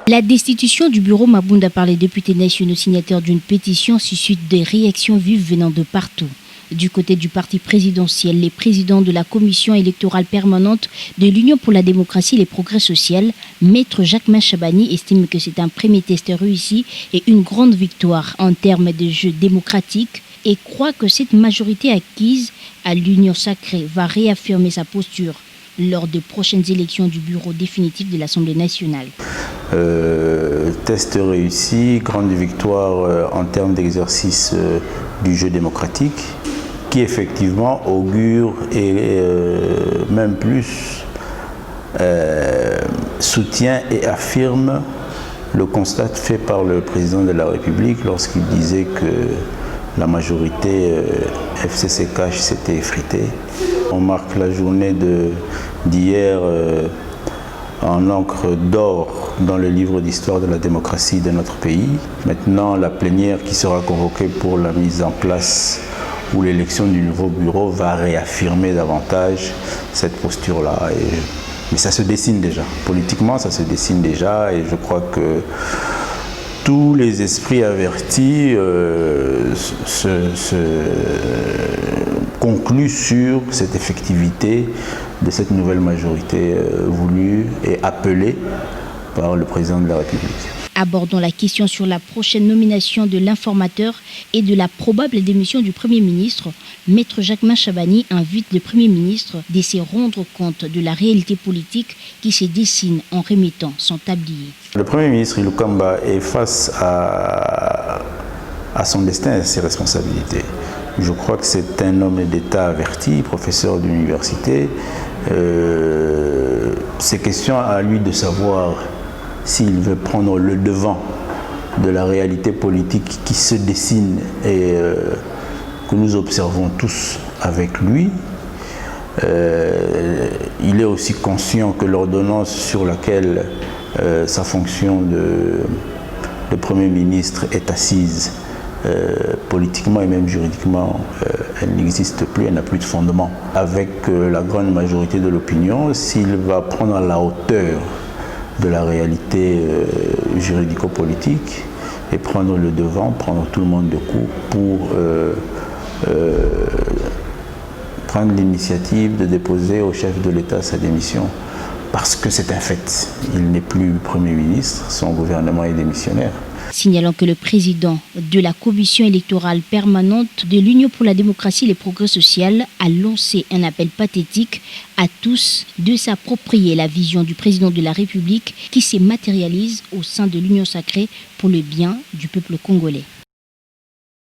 La destitution du bureau Mabunda par les députés nationaux signataires d'une pétition suscite des réactions vives venant de partout. Du côté du parti présidentiel, les présidents de la commission électorale permanente de l'Union pour la démocratie et les progrès social, Maître Jacquemain Chabani, estime que c'est un premier test réussi et une grande victoire en termes de jeu démocratique et croit que cette majorité acquise à l'Union sacrée va réaffirmer sa posture lors des prochaines élections du bureau définitif de l'Assemblée nationale. Test réussi, grande victoire en termes d'exercice du jeu démocratique, qui effectivement augure et même plus soutient et affirme le constat fait par le président de la République lorsqu'il disait que la majorité FCCK s'était effritée. On marque la journée d'hier en encre d'or dans le livre d'histoire de la démocratie de notre pays. Maintenant, la plénière qui sera convoquée pour la mise en place ou l'élection du nouveau bureau va réaffirmer davantage cette posture-là. Mais ça se dessine déjà. Politiquement, ça se dessine déjà et je crois que tous les esprits avertis se concluent sur cette effectivité de cette nouvelle majorité voulue et appelée par le président de la République. Abordons la question sur la prochaine nomination de l'informateur et de la probable démission du Premier ministre. Maître Jacquemain Chabani invite le Premier ministre de se rendre compte de la réalité politique qui se dessine en remettant son tablier. Le Premier ministre Ilukamba est face à son destin et à ses responsabilités. Je crois que c'est un homme d'État averti, professeur d'université. C'est question à lui de savoir s'il veut prendre le devant de la réalité politique qui se dessine et que nous observons tous avec lui. Il est aussi conscient que l'ordonnance sur laquelle sa fonction de Premier ministre est assise, politiquement et même juridiquement, elle n'existe plus, elle n'a plus de fondement. Avec la grande majorité de l'opinion, s'il va prendre à la hauteur de la réalité juridico-politique et prendre le devant, prendre tout le monde de coup pour prendre l'initiative de déposer au chef de l'État sa démission. Parce que c'est un fait, il n'est plus Premier ministre, son gouvernement est démissionnaire. Signalant que le président de la commission électorale permanente de l'Union pour la démocratie et les progrès social a lancé un appel pathétique à tous de s'approprier la vision du président de la République qui se matérialise au sein de l'Union sacrée pour le bien du peuple congolais.